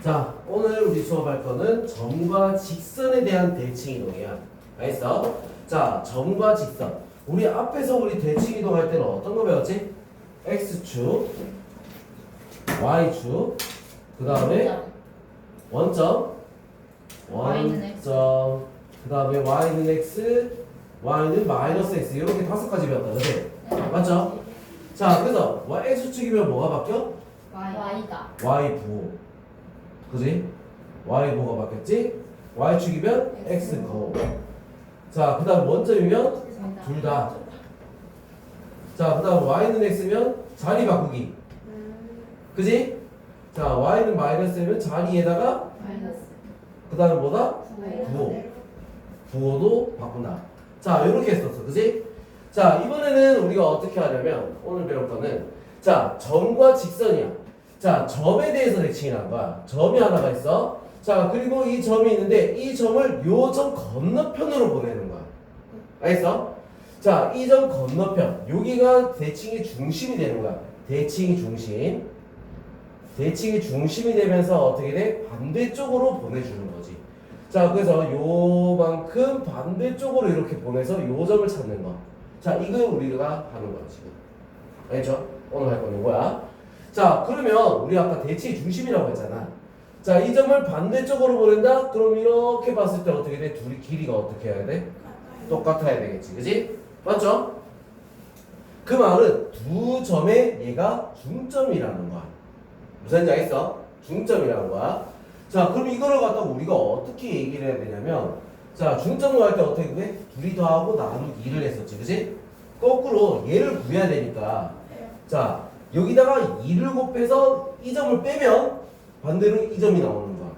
자, 오늘 우리 수업할 거는 점과 직선에 대한 대칭 이동이야. 알겠어? 자, 점과 직선. 우리 앞에서 우리 대칭 이동할 때는 어떤 거 배웠지? X축, Y축, 그 다음에 원점, 원점, 그 다음에 Y는 X, Y는 마이너스 X 이렇게 5가지 배웠다. 그치? 맞죠? 자, 그래서 X축이면 뭐가 바뀌어? Y가 Y부. 그지? Y부가 바뀌었지? Y축이면 X부. 자, 그 다음 원점이면 둘 다. 자, 그 다음 Y는 X면 자리 바꾸기. 그지? 자, Y는 마이너스면 자리에다가 마이너스 그 다음에 뭐다? 부호. 부호도 바꾼다. 자, 이렇게 했었어. 그지? 자, 이번에는 우리가 어떻게 하냐면 오늘 배울 거는 자, 점과 직선이야. 자, 점에 대해서 대칭이라는 거야. 점이 하나가 있어. 자, 그리고 이 점이 있는데 이 점을 요 점 건너편으로 보내는 거야. 알겠어? 자, 이 점 건너편. 여기가 대칭의 중심이 되는 거야. 대칭이 중심. 대칭이 중심이 되면서 어떻게 돼? 반대쪽으로 보내주는 거지. 자, 그래서 요만큼 반대쪽으로 이렇게 보내서 요 점을 찾는 거. 자, 이거 우리가 하는 거야, 지금. 알겠죠? 오늘 할 거는 이거야. 자, 그러면 우리 아까 대칭 중심이라고 했잖아. 자, 이 점을 반대쪽으로 보낸다? 그럼 이렇게 봤을 때 어떻게 돼? 둘이 길이가 어떻게 해야 돼? 똑같아야 되겠지. 그지? 맞죠? 그 말은 두 점의 얘가 중점이라는 거야. 무슨 말인지 알겠어? 중점이라는 거야. 자, 그럼 이거를 갖다가 우리가 어떻게 얘기를 해야 되냐면 자, 중점을 할 때 어떻게 해? 둘이 더하고 나누기 2를 했었지. 그지? 거꾸로 얘를 구해야 되니까 자, 여기다가 2를 곱해서 이 점을 빼면 반대로 이 점이 나오는 거야.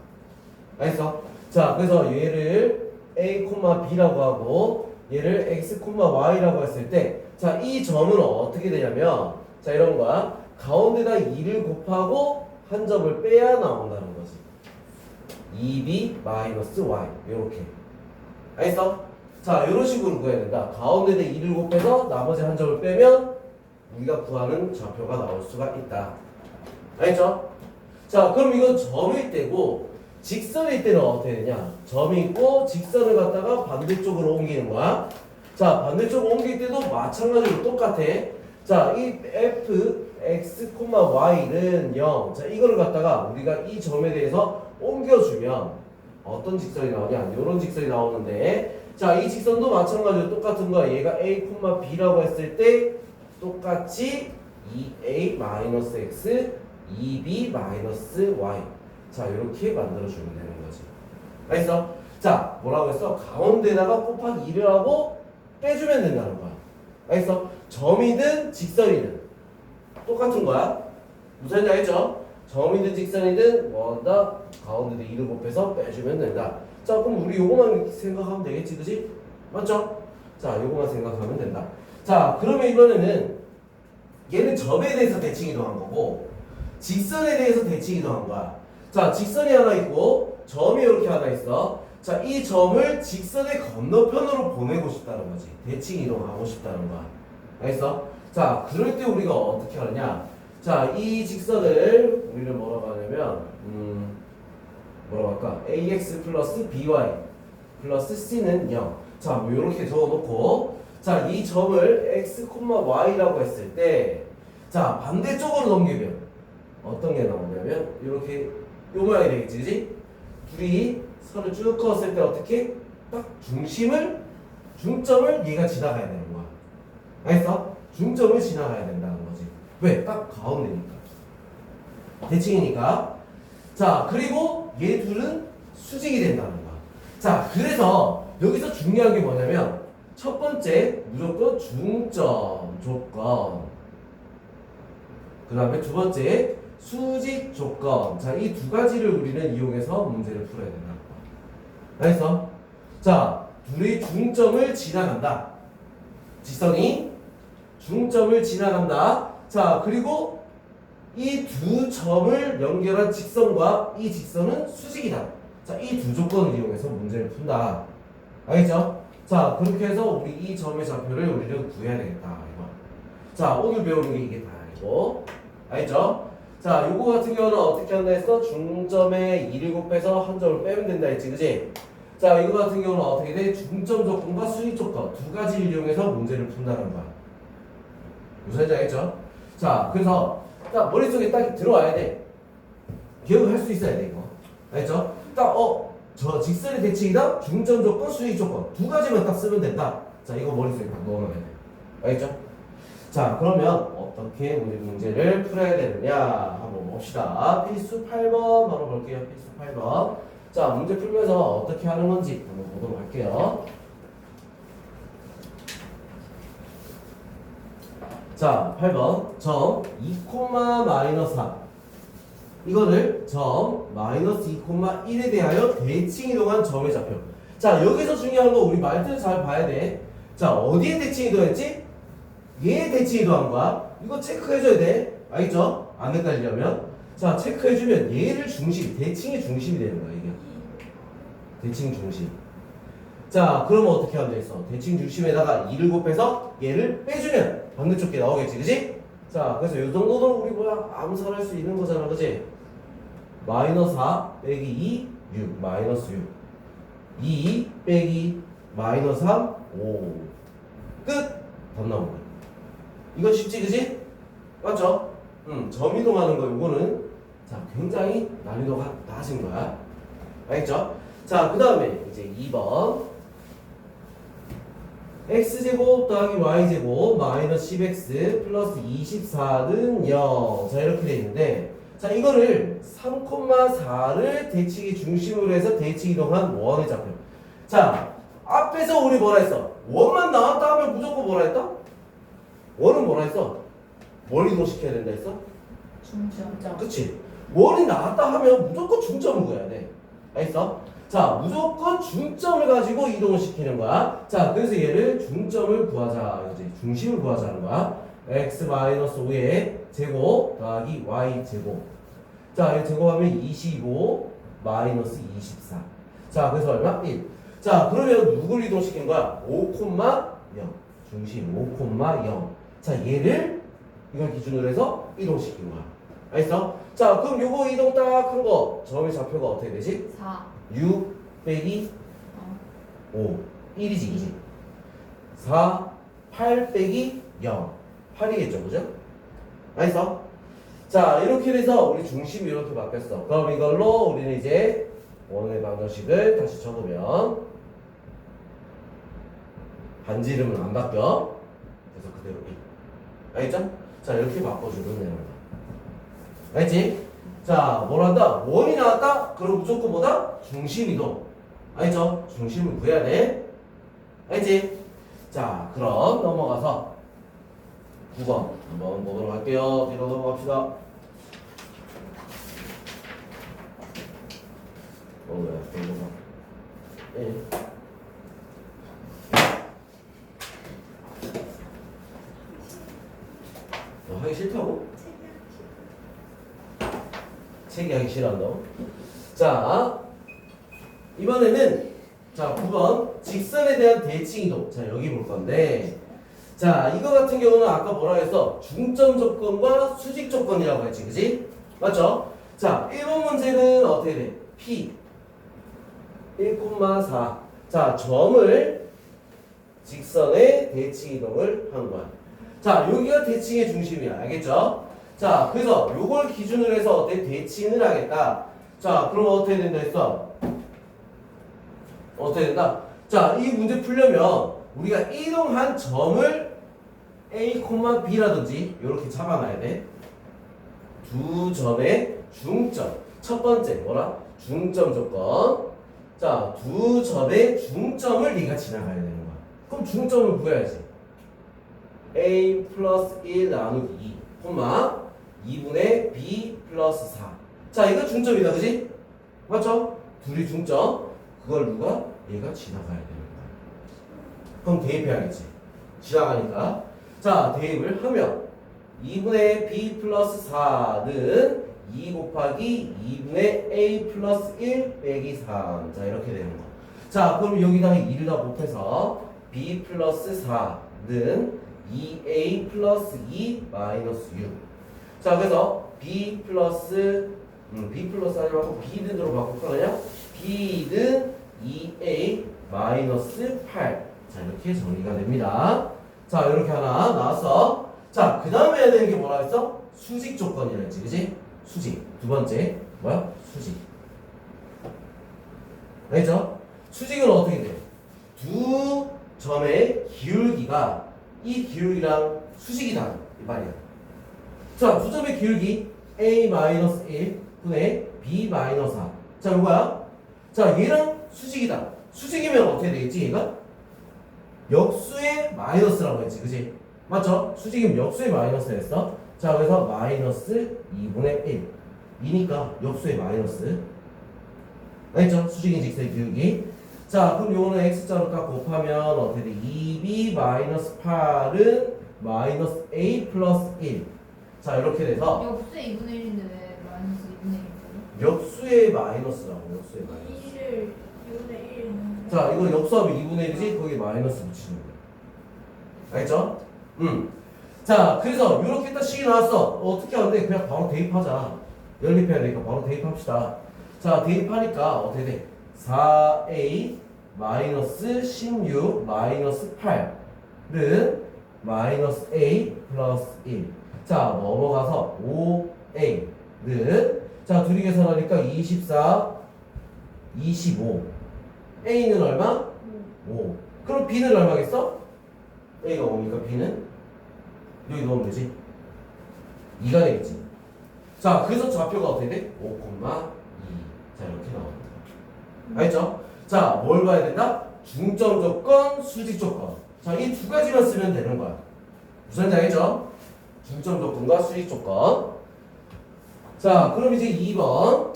알겠어? 자, 그래서 얘를 A, B라고 하고 얘를 X, Y라고 했을 때 자, 이 점은 어떻게 되냐면 자, 이런 거야. 가운데다 2를 곱하고 한 점을 빼야 나온다는 거지. 2B 마이너스 Y 이렇게. 알겠어? 자, 이런 식으로 구해야 된다. 가운데다 2를 곱해서 나머지 한 점을 빼면 우리가 구하는 좌표가 나올 수가 있다. 알겠죠? 자, 그럼 이건 점일 때고 직선일 때는 어떻게 되냐? 점이 있고 직선을 갖다가 반대쪽으로 옮기는 거야. 자, 반대쪽으로 옮길 때도 마찬가지로 똑같아. 자, 이 f, x, y는 0. 자, 이거를 갖다가 우리가 이 점에 대해서 옮겨주면 어떤 직선이 나오냐? 이런 직선이 나오는데 자, 이 직선도 마찬가지로 똑같은 거야. 얘가 a, b라고 했을 때 똑같이 2a-x, 2b-y. 자, 이렇게 만들어주면 되는 거지. 알겠어? 자, 뭐라고 했어? 가운데다가 곱하기 2를 하고 빼주면 된다는 거야. 알겠어? 점이든 직선이든 똑같은 거야. 무슨 말인지 알겠죠? 점이든 직선이든 뭐다 가운데다 2를 곱해서 빼주면 된다. 자, 그럼 우리 요거만 생각하면 되겠지, 그지? 맞죠? 자, 요거만 생각하면 된다. 자, 그러면 이번에는 얘는 점에 대해서 대칭 이동한 거고 직선에 대해서 대칭 이동한 거야. 자, 직선이 하나 있고 점이 이렇게 하나 있어. 자, 이 점을 직선의 건너편으로 보내고 싶다는 거지. 대칭 이동하고 싶다는 거야. 알겠어? 자, 그럴 때 우리가 어떻게 하느냐? 자, 이 직선을 우리는 뭐라고 하냐면 뭐라고 할까? ax 플러스 by 플러스 c는 0. 자, 뭐 이렇게 적어놓고 자, 이 점을 x, y라고 했을 때 자, 반대쪽으로 넘기면 어떤 게 나오냐면 이렇게 요 모양이 되겠지, 그지? 둘이 선을 쭉 그었을 때 어떻게? 딱 중점을 얘가 지나가야 되는 거야. 알겠어? 중점을 지나가야 된다는 거지. 왜? 딱 가운데니까. 대칭이니까. 자, 그리고 얘 둘은 수직이 된다는 거야. 자, 그래서 여기서 중요한 게 뭐냐면 첫 번째 무조건 중점 조건. 그 다음에 두 번째 수직 조건. 자, 이 두 가지를 우리는 이용해서 문제를 풀어야 된다는 거야. 알겠어? 자, 둘이 중점을 지나간다. 직선이 중점을 지나간다. 자, 그리고 이 두 점을 연결한 직선과 이 직선은 수직이다. 자, 이 두 조건을 이용해서 문제를 푼다. 알겠죠? 자, 그렇게 해서 우리 이 점의 좌표를 우리는 구해야 되겠다. 이거. 자, 오늘 배우는 게 이게 다이고. 알겠죠? 자, 요거 같은 경우는 어떻게 한다 했어? 중점에 2를 곱해서 한 점을 빼면 된다 했지, 그지? 자, 이거 같은 경우는 어떻게 돼? 중점 조건과 수직 조건 두 가지를 이용해서 문제를 푼다는 거야. 무슨 말인지 알겠죠? 자, 그래서 딱 머릿속에 딱 들어와야 돼. 기억을 할 수 있어야 돼, 이거. 알겠죠? 딱, 저 직선의 대칭이다? 중점 조건, 수직 조건 두 가지만 딱 쓰면 된다. 자, 이거 머릿속에 딱 넣어놔야 돼. 알겠죠? 자, 그러면 어떻게 우리 문제를 풀어야 되느냐 한번 봅시다. 필수 8번 바로 볼게요. 필수 8번. 자, 문제 풀면서 어떻게 하는 건지 한번 보도록 할게요. 자, 8번 점 2,-4 이거를 점 마이너스 2,1에 대하여 대칭 이동한 점의 좌표. 자, 여기서 중요한 거 우리 말투를 잘 봐야 돼. 자, 어디에 대칭 이동했지? 얘에 대칭 이동한 거야. 이거 체크해줘야 돼. 알겠죠? 안 헷갈리려면. 자, 체크해주면 얘를 중심, 대칭의 중심이 되는 거야, 이게. 대칭 중심. 자, 그러면 어떻게 하면 되겠어? 대칭 중심에다가 2를 곱해서 얘를 빼주면 반대쪽 게 나오겠지, 그지? 자, 그래서 이 정도는 우리 뭐야? 암산할 수 있는 거잖아, 그지? 마이너스 4 빼기 2, 6, 마이너스 6. 2 빼기 마이너스 3, 5. 끝! 답 나온 거야. 이거 쉽지, 그지? 맞죠? 점 이동하는 거, 요거는 자, 굉장히 난이도가 낮은 거야. 알겠죠? 자, 그 다음에 이제 2번. x제곱 더하기 y제곱 마이너스 10x 플러스 24는 0. 자, 이렇게 돼 있는데, 자, 이거를 3,4를 대칭의 중심으로 해서 대칭 이동한 원의 좌표. 자, 앞에서 우리 뭐라 했어? 원만 나왔다 하면 무조건 뭐라 했다? 원은 뭐라 했어? 뭘 이동시켜야 된다 했어? 중점. 그치? 원이 나왔다 하면 무조건 중점을 구해야 돼. 알겠어? 자, 무조건 중점을 가지고 이동을 시키는 거야. 자, 그래서 얘를 중점을 구하자. 이제 중심을 구하자는 거야. x-5의 제곱 더하기 y제곱. 자, 이 제곱하면 25 마이너스 24. 자, 그래서 얼마? 1. 자, 그러면 누굴 이동시킨 거야? 5,0. 중심 5,0. 자, 얘를 이걸 기준으로 해서 이동시킨 거야. 알겠어? 자, 그럼 요거 이동 딱 한 거 점의 좌표가 어떻게 되지? 4. 6 빼기 5 1이지 2지 4 8 빼기 0 8이겠죠, 그죠? 알겠어? 자, 이렇게 돼서 우리 중심이 이렇게 바뀌었어. 그럼 이걸로 우리는 이제 원의 방정식을 다시 적으면 반지름은 안 바뀌어. 그래서 그대로 1. 알겠죠? 자, 이렇게 바꿔주는 내용이다. 알겠지? 자, 뭘 한다? 원이 나왔다? 그럼 무조건 뭐다? 중심 이동. 알겠죠? 중심을 구해야 돼. 알겠지? 자, 그럼 넘어가서 9번 한번 보도록 할게요. 뒤로 넘어갑시다. 뭐야, 넘어가. 예. 너 하기 싫다고? 책이 하기 싫어한다고? 자, 이번에는 자 9번 직선에 대한 대칭 이동. 자, 여기 볼 건데, 자, 이거 같은 경우는 아까 뭐라 해서 중점 조건과 수직 조건이라고 했지, 그지? 맞죠? 자, 1번 문제는 어떻게 돼? P 1,4. 자, 점을 직선에 대칭 이동을 한 거야. 자, 여기가 대칭의 중심이야. 알겠죠? 자, 그래서 요걸 기준으로 해서 어떻게 대칭을 하겠다. 자, 그럼 어떻게 된다 했어? 어떻게 된다? 자, 이 문제 풀려면 우리가 이동한 점을 A, B라든지 이렇게 잡아놔야 돼. 두 점의 중점. 첫 번째 뭐라? 중점 조건. 자, 두 점의 중점을 네가 지나가야 되는 거야. 그럼 중점을 구해야지. A 플러스 1 나누기 2, 콤마 2분의 B 플러스 4. 자, 이거 중점이다, 그지? 맞죠? 둘이 중점. 그걸 누가? 얘가 지나가야 되는 거야. 그럼 대입해야겠지. 지나가니까. 자, 대입을 하면 2분의 B 플러스 4는 2 곱하기 2분의 A 플러스 1 빼기 3. 자, 이렇게 되는 거. 자, 그럼 여기다가 2를 다 곱해서 B 플러스 4는 2A 플러스 2 마이너스 6. 자, 그래서 b 플러스 아니고 b든으로 바꿀까 그냥? b든 2a 마이너스 8. 자 이렇게 정리가 됩니다. 자 이렇게 하나 나왔어. 자 그 다음에 해야 되는 게 뭐라 했어? 수직 조건이라 했지 그지? 수직. 두 번째 뭐야? 수직. 알겠죠? 수직은 어떻게 돼? 두 점의 기울기가 이 기울기랑 수직이다 이 말이야. 자, 두 점의 기울기 a-1 분의 b-4. 자, 이거야. 자, 얘랑 수직이다. 수직이면 어떻게 되겠지, 얘가? 역수의 마이너스라고 했지, 그지? 맞죠? 수직이면 역수의 마이너스였어. 자, 그래서 마이너스 2분의 1. 2니까 역수의 마이너스. 알겠죠? 수직인 직선의 기울기. 자, 그럼 요거는 x자로 딱 곱하면 어떻게 돼? 2b 마이너스 8은 마이너스 a 플러스 1. 자, 이렇게 돼서 역수의 2분의 1인데 왜 마이너스 2분의 1이에요? 역수의 마이너스라고, 역수의 마이너스. 1을 2분의 1은 자, 이거 역수하면 2분의 1이지? 거기에 마이너스 붙이는 거야. 알겠죠? 자, 그래서 이렇게 딱 식이 나왔어. 어떻게 하는데? 그냥 바로 대입하자. 연립해야 되니까 바로 대입합시다. 자, 대입하니까 어떻게 돼? 4a 마이너스 16 마이너스 8은 마이너스 a 플러스 1. 자, 넘어가서 5a는 자, 둘이 계산하니까 24, 25. a는 얼마? 5. 그럼 b는 얼마겠어? a가 5니까 b는 여기 넣으면 되지. 2가 되겠지. 자, 그래서 좌표가 어떻게 돼? 5,2. 자, 이렇게 나옵니다. 알겠죠? 자, 뭘 봐야 된다? 중점 조건, 수직 조건. 자, 이 두 가지만 쓰면 되는 거야. 무슨 알겠죠? 중점 조건과 수직 조건. 자, 그럼 이제 2번.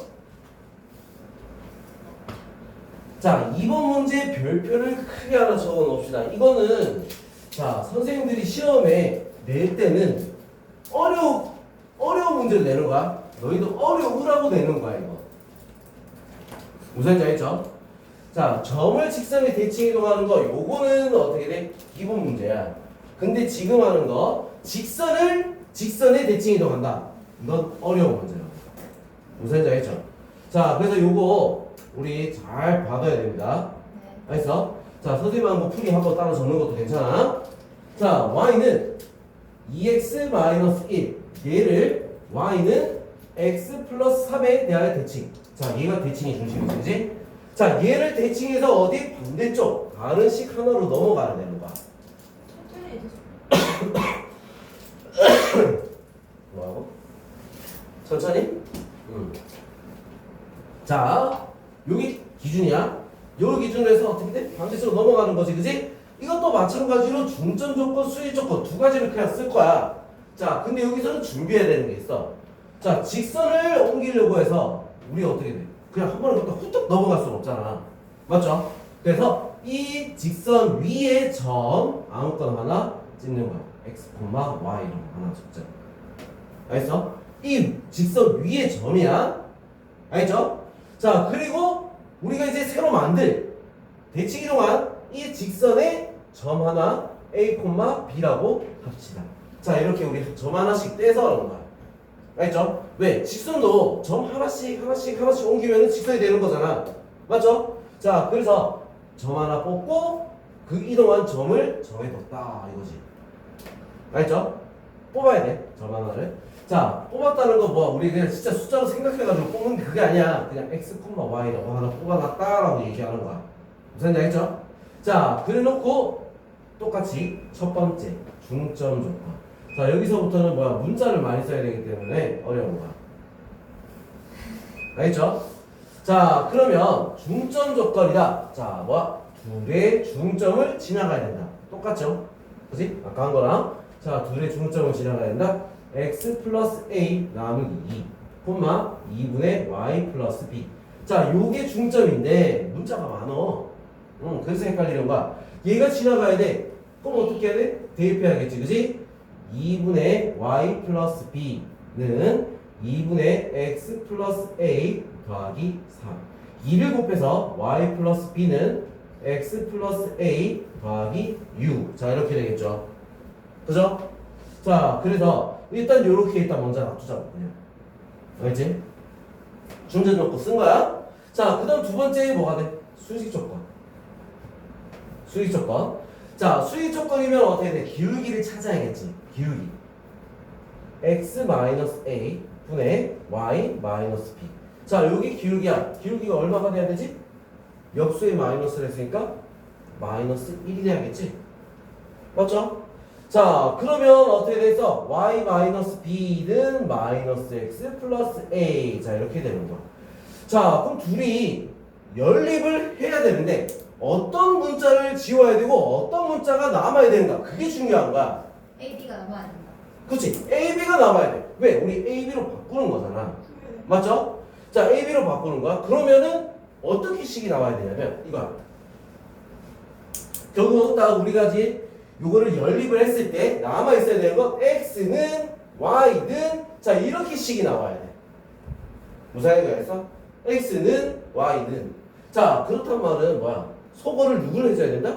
자, 2번 문제 별표를 크게 하나 적어 놓읍시다. 이거는 자, 선생님들이 시험에 낼 때는 어려운 문제를 내는 거야. 너희도 어려우라고 내는 거야, 이거. 무슨 알겠죠? 자, 점을 직선에 대칭 이동하는 거, 요거는 어떻게 돼? 기본 문제야. 근데 지금 하는 거, 직선에 대칭 이동한다. 이건 어려운 문제라고. 무슨 알겠죠? 자, 그래서 요거 우리 잘 받아야 됩니다. 알겠어? 자, 선생님하고 뭐 풀이 한번 따로 적는 것도 괜찮아. 자, y는 2x-1. 얘를 y는 x 플러스 3에 대하여 대칭. 자, 얘가 대칭이 중심이지, 그지? 자, 얘를 대칭해서 어디? 반대쪽 다른 식 하나로 넘어가야 되는 거야. 뭐하고? 천천히? 자, 여기 기준이야. 여기 기준으로 해서 어떻게 돼? 반대쪽으로 넘어가는 거지, 그지? 이것도 마찬가지로 중점 조건, 수직 조건 두 가지를 그냥 쓸 거야. 자, 근데 여기서는 준비해야 되는 게 있어. 자, 직선을 옮기려고 해서 우리 어떻게 돼? 그냥 한 번에 후딱 넘어갈 수는 없잖아. 맞죠? 그래서 이 직선 위에 점 아무거나 하나 찍는 거야. x, y라고 하나 적자. 알겠어? 이 직선 위에 점이야. 알겠죠? 자, 그리고 우리가 이제 새로 만들 대칭 이동한 이 직선에 점 하나 a, b라고 합시다. 자, 이렇게 우리 점 하나씩 떼서 하는 거야. 알겠죠? 왜? 직선도 점 하나씩 옮기면 직선이 되는 거잖아. 맞죠? 자, 그래서 점 하나 뽑고 그 이동한 점을 점에 뒀다 이거지. 알겠죠? 뽑아야 돼. 점 하나를. 자, 뽑았다는 거 뭐 우리 그냥 진짜 숫자로 생각해가지고 뽑는 게 그게 아니야. 그냥 x, y라고 하나 뽑아놨다라고 얘기하는 거야. 무슨 얘기 알겠죠? 자, 그래놓고 똑같이 첫 번째 중점 조건. 자, 여기서부터는 뭐야? 문자를 많이 써야 되기 때문에 어려운 거야. 알겠죠? 자, 그러면 중점 조건이다. 자, 뭐야? 둘의 중점을 지나가야 된다. 똑같죠? 그치? 아까 한 거랑. 자, 둘의 중점을 지나가야 된다. x 플러스 a 나누기 2, 2분의 y 플러스 b. 자, 요게 중점인데 문자가 많어. 그래서 헷갈리는 거야. 얘가 지나가야 돼. 그럼 어떻게 해야 돼? 대입해야겠지, 그치? 2분의 y 플러스 b는 2분의 x 플러스 a 더하기 3. 2를 곱해서 y 플러스 b는 x 플러스 a 더하기 6. 자, 이렇게 되겠죠. 그죠? 자, 그래서 일단 요렇게 일단 먼저 놔두자고 그냥. 알겠지? 중전 요건 쓴 거야. 자, 그 다음 두 번째 뭐가 돼? 수직 조건. 수직 조건. 자, 수직 조건이면 어떻게 돼? 기울기를 찾아야겠지. 기울기. x-a 분의 y-b. 자, 여기 기울기야. 기울기가 얼마가 돼야 되지? 역수의 마이너스를 했으니까 마이너스 1이 돼야겠지? 맞죠? 자, 그러면 어떻게 돼서 y-b는 마이너스 x 플러스 a. 자, 이렇게 되는 거야. 자, 그럼 둘이 연립을 해야 되는데 어떤 문자를 지워야 되고 어떤 문자가 남아야 되는가? 그게 중요한 거야. AB가 남아야 된다. 그치? AB가 남아야 돼. 왜? 우리 AB로 바꾸는 거잖아. 맞죠? 자, AB로 바꾸는 거야. 그러면은 어떻게 식이 나와야 되냐면 이거야. 결국 딱 우리가 이제 요거를 연립을 했을 때 남아 있어야 되는 건 X는 Y는 자 이렇게 식이 나와야 돼. 무슨 얘기했어? X는 Y는 자 그렇단 말은 뭐야? 속어를 누구를 해줘야 된다?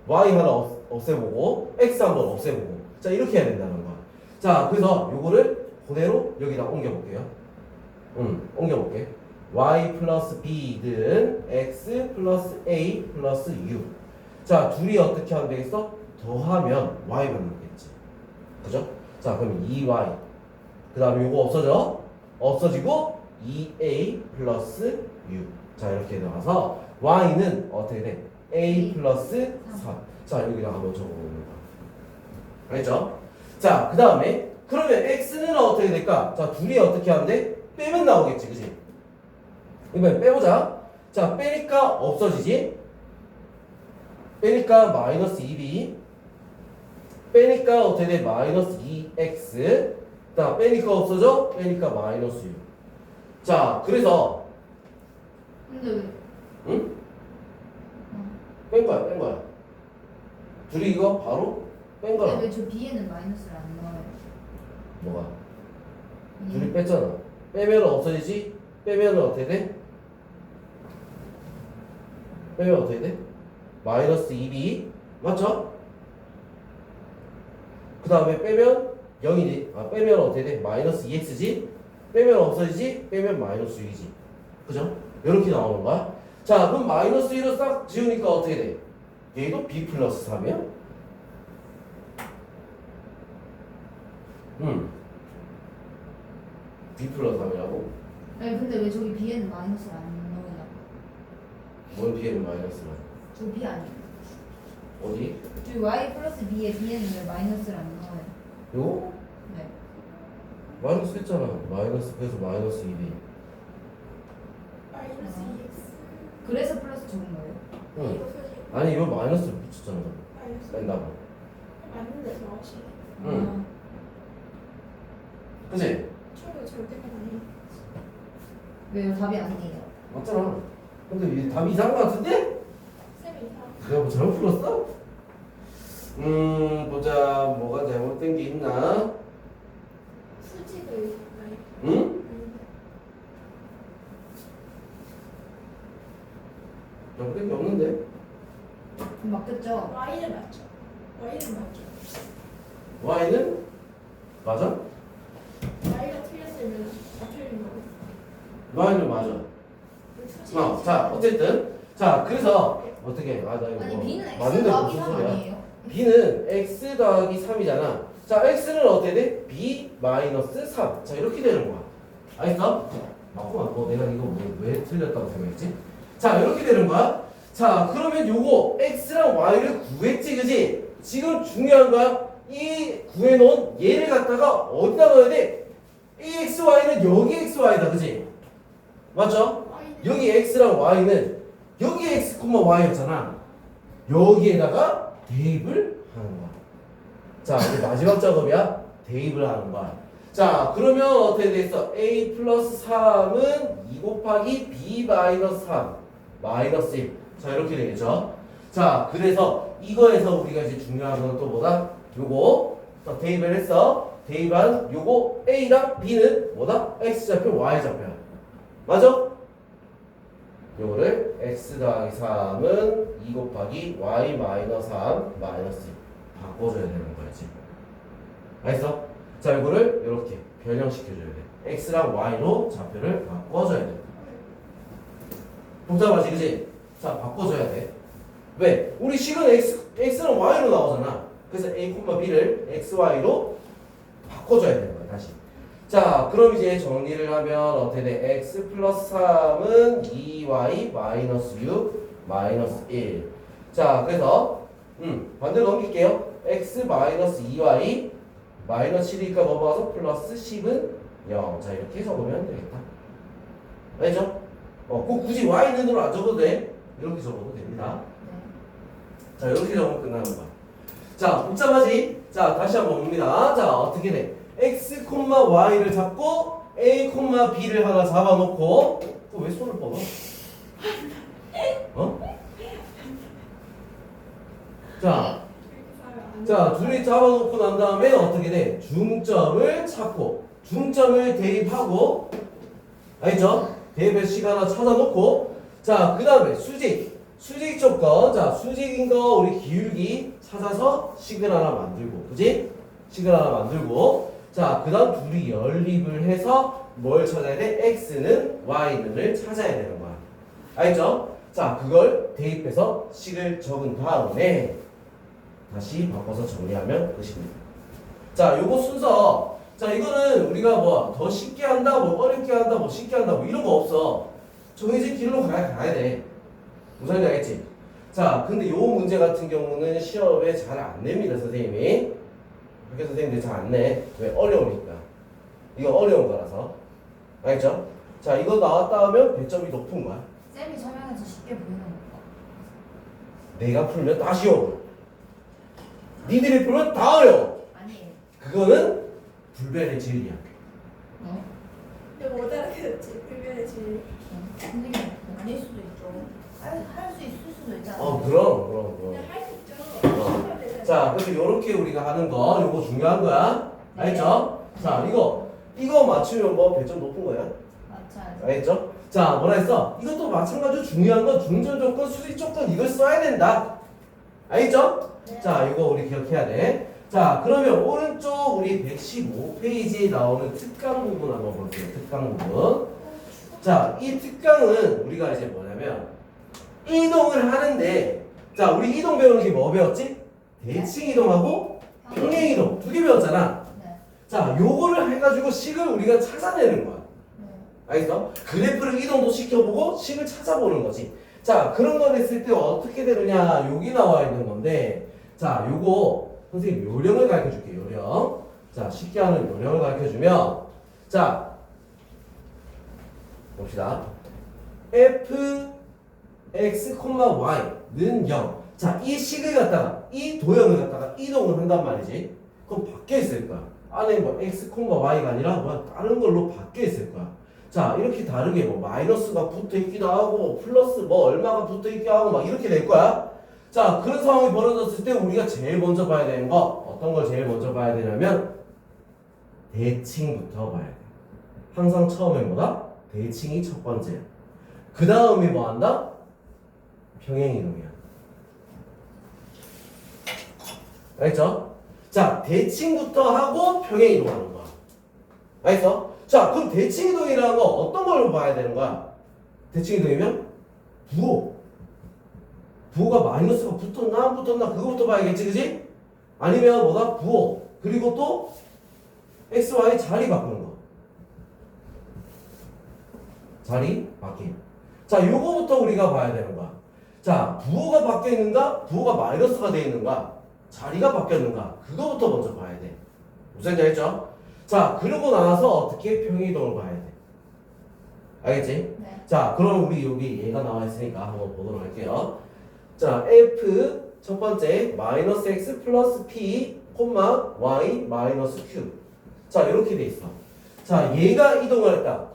Y 하나 없애보고 X 한번 없애보고 자 이렇게 해야 된다는 거야. 자 그래서 요거를 그대로 여기다 옮겨볼게요. 옮겨볼게. Y 플러스 B는 X 플러스 A 플러스 U. 자 둘이 어떻게 하면 되겠어? 더하면 Y가 남겠지. 그죠? 자 그럼 2Y 그 다음에 요거 없어져? 없어지고 2A 플러스 U. 자 이렇게 나와서 Y는 어떻게 돼? A 플러스 3. 자 여기다 한번 적어보는 거야. 알겠죠? 자 그 다음에 그러면 X는 어떻게 될까? 자 둘이 어떻게 하면 돼? 빼면 나오겠지 그치? 이번엔 빼보자. 자 빼니까 없어지지? 빼니까 마이너스 2b 빼니까 어떻게 돼? 마이너스 2x 자 빼니까 없어져? 빼니까 마이너스 6. 자 그래서 근데 왜? 응? 뺀 거야 뺀 거야. 둘이 이거 바로 뺀 거야. 근데 왜 저 B에는 마이너스를 안 넣어요? 뭐가? 둘이 뺐잖아. 빼면 없어지지? 빼면 어떻게 돼? 빼면 어떻게 돼? 마이너스 2b 맞죠? 그 다음에 빼면 0이지. 아 빼면 어떻게 돼? 마이너스 2x지? 빼면 없어지지? 빼면 마이너스 6이지. 그죠? 이렇게 나오는 거야. 자 그럼 마이너스 1을 싹 지우니까 어떻게 돼? 얘도 b 플러스 3이야? b 플러스 3이라고? 아니 근데 왜 저기 B에는 마이너스를 안 넣어요? 뭔 b에는 마이너스라? 저 B 아니에요? 어디? 저기 Y 플러스 B에 B에는 왜 마이너스를 안 넣어요? 요거? 네. 마이너스 했잖아. 마이너스 그래서 마이너스 2b. 마이너스 2x 그래서 플러스 적은 거예요? 응. 이거 표시 아니 이거 마이너스를 붙였잖아. 마이너스 뺀다고. 맞는데 정확히 응. 그치? 친구 절대가 아니에요. 왜요? 답이 아니에요. 맞잖아. 근데 이 답이 이상한 거 같은데? 쌤이 이상 내가 뭐 잘못 풀었어? 보자. 뭐가 잘못된 게 있나? 수직을 있나요? 응? 잘못된 게 없는데? 그럼 맞겠죠? Y는 맞죠? Y는 맞죠? Y는? 맞아? Y가 틀렸으면 다 틀린 거고. Y는 맞아. 수직이 자 어쨌든 자 그래서 어떻게 나 이거 아니 뭐 B는 X 맞는데 더하기 무슨 3 소리야? 아니에요? B는 x 더하기 3이잖아. 자, x는 어떻게 돼? b 마이너스 3. 자, 이렇게 되는 거야. 알겠어? 맞구만. 내가 이거 왜 틀렸다고 생각했지? 자, 이렇게 되는 거야. 자, 그러면 요거 x랑 y를 구했지, 그지? 지금 중요한 거야. 이 구해놓은 얘를 갖다가 어디다 넣어야 돼? 이 x, y는 여기 x, y다, 그지? 맞죠? Y는 여기 x랑 y는 여기 x, y였잖아. 여기에다가 대입을 하는 거야. 자, 이제 마지막 작업이야. 대입을 하는 거야. 자, 그러면 어떻게 되겠어? a 플러스 3은 2 곱하기 b 마이너스 3 마이너스 1. 자, 이렇게 되겠죠? 자, 그래서 이거에서 우리가 이제 중요한 건 또 뭐다? 요거 또 대입을 했어. 대입한 요거 a랑 b는 뭐다? x좌표, y좌표야. 맞아? 요거를 x 더하기 3은 2 곱하기 y 마이너스 3 마이너스 1 바꿔줘야 되는 거지. 알겠어? 자, 이거를 이렇게 변형시켜줘야 돼. x랑 y로 좌표를 바꿔줘야 돼. 복잡하지, 그지? 자, 바꿔줘야 돼. 왜? 우리 식은 x랑 y로 나오잖아. 그래서 a, b를 x, y로 바꿔줘야 되는 거야, 다시. 자, 그럼 이제 정리를 하면 어떻게 돼? x 플러스 3은 2y 마이너스 6 마이너스 1. 자, 그래서 반대로 넘길게요. x 마이너스 2y 마이너스 7이니까 넘어가서 플러스 10은 0. 자, 이렇게 적으면 되겠다. 알죠? 꼭 굳이 y 있는 대로 안 적어도 돼. 이렇게 적어도 됩니다. 자, 이렇게 적으면 끝나는 거야. 자, 복잡하지? 자, 다시 한번 봅니다. 자, 어떻게 돼? x, y를 잡고 a, b를 하나 잡아놓고 왜 손을 뻗어? 어? 자, 둘이 잡아놓고 난 다음에 어떻게 돼? 중점을 찾고 중점을 대입하고 알죠? 대입해서 식 하나 찾아놓고 자, 그 다음에 수직 조건. 자, 수직인 거 우리 기울기 찾아서 식을 하나 만들고 그지? 식을 하나 만들고 자, 그 다음 둘이 연립을 해서 뭘 찾아야 돼? x는 y는을 찾아야 되는 거야. 알죠? 자, 그걸 대입해서 식을 적은 다음에 다시 바꿔서 정리하면 끝입니다. 자, 요거 순서. 자, 이거는 우리가 뭐 더 쉽게 한다, 뭐 어렵게 한다, 뭐 쉽게 한다, 뭐 이런 거 없어. 정해진 길로 가야 돼. 무슨 말인지 알겠지? 자, 근데 요 문제 같은 경우는 시험에 잘 안 냅니다, 선생님이. 학교 선생님들이 잘 안 내. 왜? 어려우니까. 이거 어려운 거라서. 알겠죠? 자, 이거 나왔다 하면 배점이 높은 거야. 쌤이 설명해서 쉽게 보이는 거. 내가 풀면 다 쉬워. 니들이 풀면 다 어려워. 아니에요. 그거는 불변의 진리야. 어? 근데 못 알아듣지. 불변의 진리. 선생님 아닐 수도 있죠. 할 수 있을 수도 있잖아. 그럼. 그냥 할 수 있죠. 자, 그래서 요렇게 우리가 하는 거, 요거 중요한 거야. 알겠죠? 자, 이거 맞추면 뭐 배점 높은 거야. 맞춰야지. 알겠죠? 자, 뭐라 했어? 이것도 마찬가지로 중요한 건 중점 조건, 수직 조건 이걸 써야 된다. 알겠죠? 네. 자, 이거 우리 기억해야 돼. 자, 그러면 오른쪽 우리 115페이지에 나오는 특강 부분 한번 볼게요. 특강 부분. 자, 이 특강은 우리가 이제 뭐냐면 이동을 하는데 자, 우리 이동 배우는 게 뭐 배웠지? 대칭 이동하고 평행 이동 두 개 배웠잖아. 네. 자, 요거를 해가지고 식을 우리가 찾아내는 거야. 네. 알겠어? 그래프를 이동도 시켜보고 식을 찾아보는 거지. 자, 그런 거 했을 때 어떻게 되느냐? 여기 나와 있는 건데 자, 요거 선생님 요령을 가르쳐 줄게요. 요령. 자, 쉽게 하는 요령을 가르쳐 주면 자, 봅시다. f x, y는 0. 자, 이 식을 갖다가 이 도형을 갖다가 이동을 한단 말이지. 그럼 바뀌어 있을 거야. 안에 뭐 x, y가 아니라 뭐 다른 걸로 바뀌어 있을 거야. 자, 이렇게 다르게 뭐 마이너스가 붙어 있기도 하고 플러스 뭐 얼마가 붙어 있기도 하고 막 이렇게 될 거야. 자, 그런 상황이 벌어졌을 때 우리가 제일 먼저 봐야 되는 거 어떤 걸 제일 먼저 봐야 되냐면 대칭부터 봐야 돼. 항상 처음에 뭐다? 대칭이 첫 번째야. 그 다음에 뭐 한다? 평행이동이야. 알겠죠? 자, 대칭부터 하고 평행이동하는 거야. 알겠어? 자, 그럼 대칭이동이라는 거 어떤 걸로 봐야 되는 거야? 대칭이동이면 부호. 부호가 마이너스가 붙었나 안 붙었나 그거부터 봐야겠지, 그지? 아니면 뭐다? 부호. 그리고 또 x, y 자리 바꾸는 거. 자리 바뀜. 자, 요거부터 우리가 봐야 되는 거야. 자, 부호가 바뀌어 있는가? 부호가 마이너스가 되어 있는가? 자리가 바뀌었는가? 그거부터 먼저 봐야 돼. 무슨 말인지 알겠죠? 자, 그러고 나서 어떻게 평행이동을 봐야 돼. 알겠지? 네. 자, 그럼 우리 여기 얘가 나와 있으니까 한번 보도록 할게요. 자, f 첫 번째 마이너스 x 플러스 p 콤마 y 마이너스 q. 자, 이렇게 돼 있어. 자, 얘가 이동을 했다.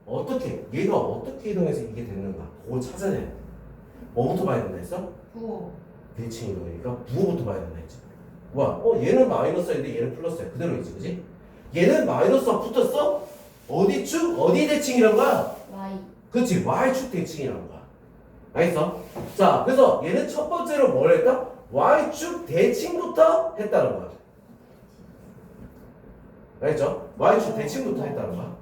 어떻게? 얘가 어떻게 이동해서 이게 됐는가? 그걸 찾아내야 돼. 뭐부터 봐야 된다 했어? 부호. 대칭 이동이니까 부호부터 봐야 된다 했지. 뭐야? 얘는 마이너스인데 얘는 플러스야. 그대로 있지, 그지? 얘는 마이너스가 붙었어? 어디 축? 어디 대칭이란 거야? Y. 그치? Y축 대칭이란 거야. 알겠어? 자, 그래서 얘는 첫 번째로 뭘 했다? Y축 대칭부터 했다는 거야. 알겠죠? Y축 대칭부터 했다는 거야.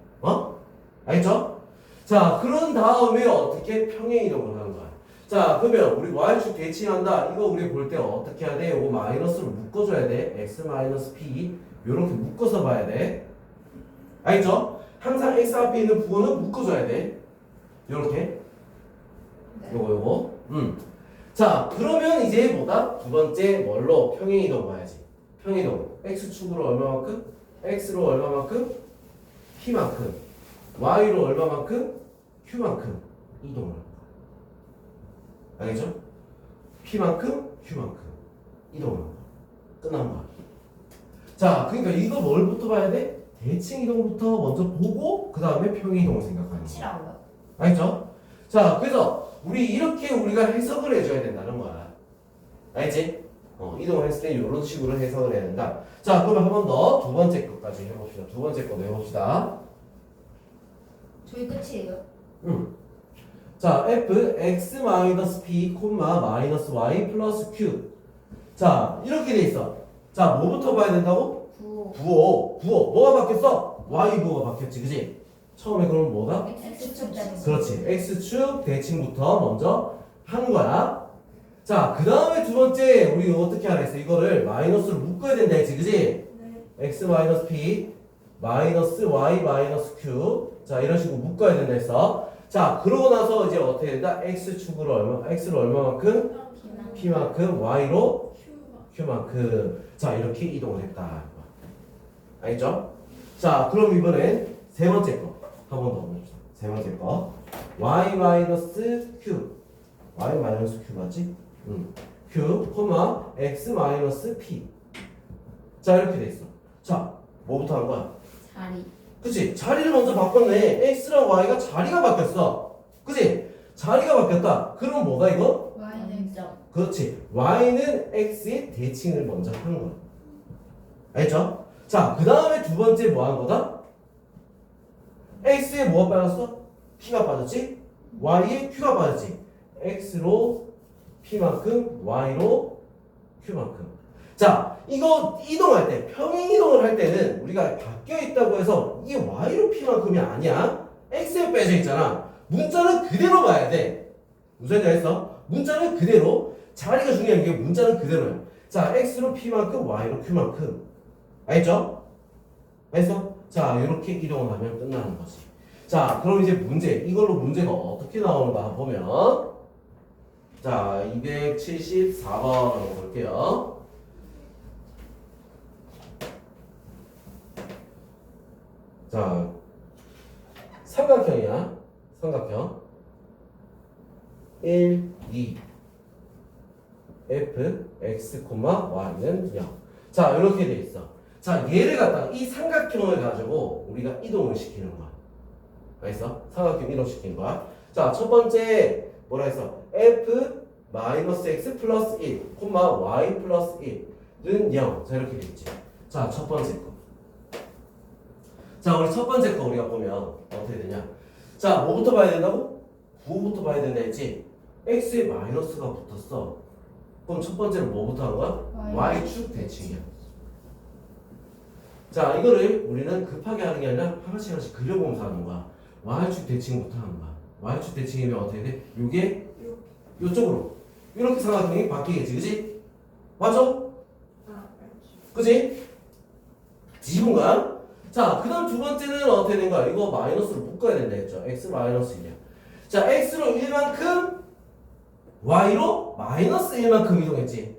알겠죠? 자, 그런 다음에 어떻게 평행 이동을 하는 거야. 자, 그러면 우리 y축 대칭한다. 이거 우리 볼 때 어떻게 해야 돼? 이거 마이너스로 묶어줘야 돼. x 마이너스 p 요렇게 묶어서 봐야 돼. 알겠죠? 항상 x 앞에 있는 부호는 묶어줘야 돼. 요렇게. 요거. 자, 그러면 이제 뭐다? 두 번째 뭘로? 평행 이동 봐야지. 평행 이동. x축으로 얼마만큼? x로 얼마만큼? p만큼. y로 얼마만큼? q만큼 이동을 합니다. 알겠죠? p만큼, q만큼 이동을 합니다. 끝난 거야. 자, 그러니까 이거 뭘부터 봐야 돼? 대칭 이동부터 먼저 보고 그 다음에 평행 이동을 생각하는 거야. 치라고요? 알겠죠? 자, 그래서 이렇게 우리가 해석을 해줘야 된다는 거야. 알겠지? 이동을 했을 때 이런 식으로 해석을 해야 된다. 자, 그러면 한 번 더 두 번째 것까지 해봅시다. 두 번째 거도 해봅시다. 저희 끝이에요. 자, f x 마이너스 p 마이너스 y 플러스 q. 자, 이렇게 돼 있어. 자, 뭐부터 봐야 된다고? 부호. 뭐가 바뀌었어? y 부호가 바뀌었지, 그지? 처음에 그럼 뭐다? X축 짜리. 그렇지. x축 대칭부터 먼저 한 거야. 자, 그 다음에 두 번째 우리 어떻게 하라 했어? 이거를 마이너스로 묶어야 된다 했지, 그지? 네. x 마이너스 p 마이너스 y 마이너스 q. 자, 이런 식으로 묶어야 된다 했어. 자, 그러고 나서 이제 어떻게 된다? x축으로 x로 얼마만큼? p만큼, y로 q만큼. 자, 이렇게 이동을 했다. 알겠죠? 자, 그럼 이번엔 세 번째 거 한 번 더 봅시다. 세 번째 거 y 마이너스 q. y 마이너스 q 맞지? q, x 마이너스 p. 자, 이렇게 돼 있어. 자, 뭐부터 한 거야? 자리. 그치? 자리를 먼저 바꿨네. x랑 y가 자리가 바뀌었어. 그치? 자리가 바뀌었다. 그럼 뭐다 이거? Y는 점. 그렇지. y는 x의 대칭을 먼저 한 거야. 알겠죠? 자, 그 다음에 두 번째 뭐 한 거다? x에 뭐가 빠졌어? p가 빠졌지? y에 q가 빠졌지? x로 p만큼, y로 q만큼. 자, 이거 이동할 때, 평행 이동을 할 때는 우리가 바뀌어 있다고 해서 이게 y로 p만큼이 아니야. x에 빼져 있잖아. 문자는 그대로 봐야 돼. 무슨 말인지 알겠어? 문자는 그대로. 자리가 중요한 게 문자는 그대로야. 자, x로 p만큼, y로 q만큼. 알겠죠? 알겠어? 자, 이렇게 이동을 하면 끝나는 거지. 자, 그럼 이제 문제. 이걸로 문제가 어떻게 나오는가 보면, 자, 274번 한번 볼게요. 자, 삼각형이야. 삼각형. 1, 2, f, x, y는 0. 자, 이렇게 돼 있어. 자, 얘를 갖다가 이 삼각형을 가지고 우리가 이동을 시키는 거야. 알겠어? 삼각형 이동시키는 거야. 자, 첫 번째 뭐라 했어? f 마이너스 x 플러스 1, y 플러스 1은 0. 자, 이렇게 돼 있지. 자, 첫 번째 거. 자, 우리 첫 번째 거 우리가 보면 어떻게 되냐? 자, 뭐부터 봐야 된다고? 부호부터 봐야 된다 했지? x에 마이너스가 붙었어. 그럼 첫 번째는 뭐부터 하는 거야? y축 대칭이야. 자, 이거를 우리는 급하게 하는 게 아니라 하나씩 하나씩 그려보면서 하는 거야. y축 대칭부터 하는 거야. y축 대칭이면 어떻게 돼? 요게 요쪽으로 이렇게 삼각형이 바뀌겠지, 그지? 맞아? 그지? 뒤집은 거야? 자, 그 다음 두 번째는 어떻게 된 거야? 이거 마이너스로 묶어야 된다 했죠. x 마이너스 1이야. 자, x로 1만큼 y로 마이너스 1만큼 이동했지.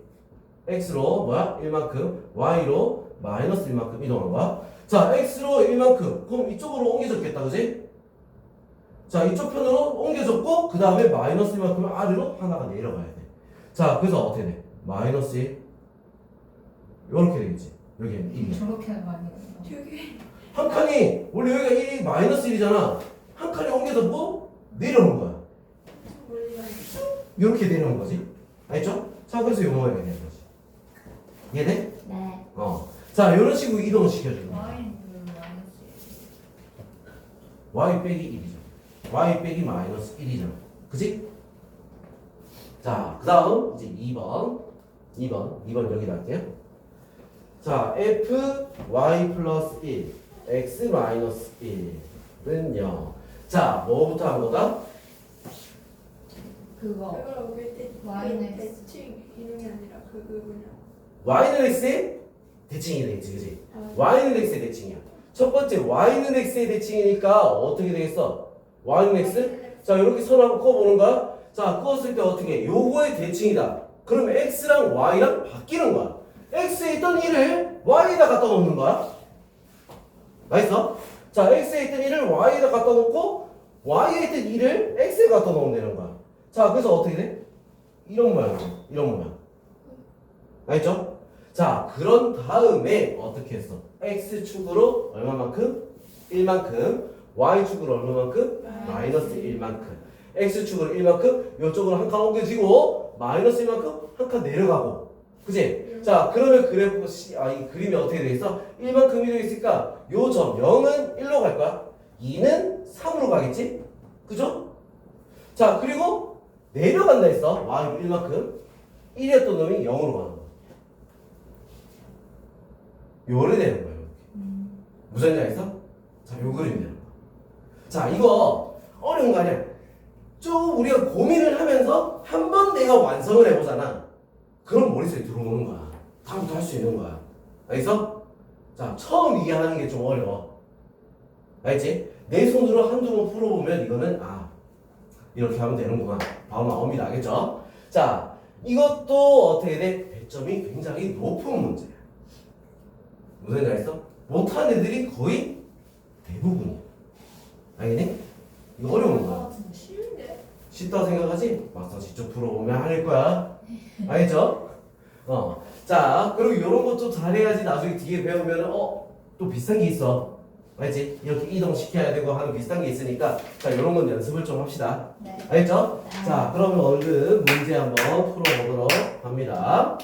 x로 뭐야? 1만큼 y로 마이너스 1만큼 이동한 거야. 자, x로 1만큼 그럼 이쪽으로 옮겨졌겠다, 그지? 자, 이쪽 편으로 옮겨졌고 그 다음에 마이너스 1만큼 아래로 하나가 내려가야 돼. 자, 그래서 어떻게 돼? 마이너스 1 요렇게 되겠지. 여기는 1이야. 저렇게 많이 되게 한 칸이 원래 여기가 1이 마이너스 1이잖아. 한 칸이 옮겨졌고 내려오는 거야. 몰라요. 이렇게 내려오는 거지. 알겠죠? 자, 그래서 요거가 되는 거지. 이해돼? 네. 자, 이런 식으로 이동을 시켜주는 거야. Y는 마이너스 y 빼기 1이죠. y 빼기 마이너스 1이잖아. 그지? 자, 그 다음 이제 2번 여기다 할게요. 자, f y 플러스 1 x 마이너스 1 0. 자, 뭐부터 한 거다? 그거 그거라고 때 Y는 X. 대칭 이름이 아니라 그거 뭐냐. y는 x의 대칭이 되겠지, 그지? 아, y는 x의 대칭이야. 첫 번째 y는 x의 대칭이니까 어떻게 되겠어? y는 x? 자, 이렇게 선 한번 그어보는 거야. 자, 그었을 때 어떻게? 요거의 대칭이다. 그럼 x랑 y랑 바뀌는 거야. x에 있던 1을 y에다 갖다 놓는 거야. 알겠어? 자, x에 있던 1을 y에다 갖다 놓고 y에 있던 1을 x에 갖다 놓으면 되는 거야. 자, 그래서 어떻게 돼? 이런 모양, 이런 모양. 알겠죠? 자, 그런 다음에 어떻게 했어? x축으로 얼마만큼? 1만큼. y축으로 얼마만큼? 마이너스 1만큼. x축으로 1만큼. 이쪽으로 한 칸 옮겨지고 마이너스 1만큼 한 칸 내려가고. 그지? 자, 그러면 그래프 이 그림이 어떻게 되겠어? 1만큼이 되겠으니까 요 점 0은 1로 갈 거야. 2는 3으로 가겠지? 그죠? 자, 그리고 내려간다 했어. y 1만큼. 1이었던 놈이 0으로 가는 거야. 요래 되는 거예요. 무슨 얘기 알겠어? 자, 요 그림이 되는 거야. 자, 이거 어려운 거 아니야. 좀 우리가 고민을 하면서 한 번 내가 완성을 해보잖아. 그럼 머릿속에 들어오는 거야. 다음부터 할 수 있는 거야. 알겠어? 자, 처음 이해하는 게 좀 어려워. 알겠지? 내 손으로 한두 번 풀어보면 이거는 이렇게 하면 되는구나. 바로 나옵니다. 알겠죠? 자, 이것도 어떻게 돼? 배점이 굉장히 높은 문제야. 무슨 얘기 알겠어? 못하는 애들이 거의 대부분이야. 알겠니? 이거 어려운 거야. 쉬운데. 쉽다고 생각하지? 막상 직접 풀어보면 할 거야. 알겠죠? 자, 그리고 이런 것도 잘해야지 나중에 뒤에 배우면 또 비슷한 게 있어. 알지? 이렇게 이동시켜야 되고 하는 비슷한 게 있으니까 자, 이런 건 연습을 좀 합시다. 네. 알겠죠? 네. 자, 그러면 얼른 문제 한번 풀어보도록 합니다.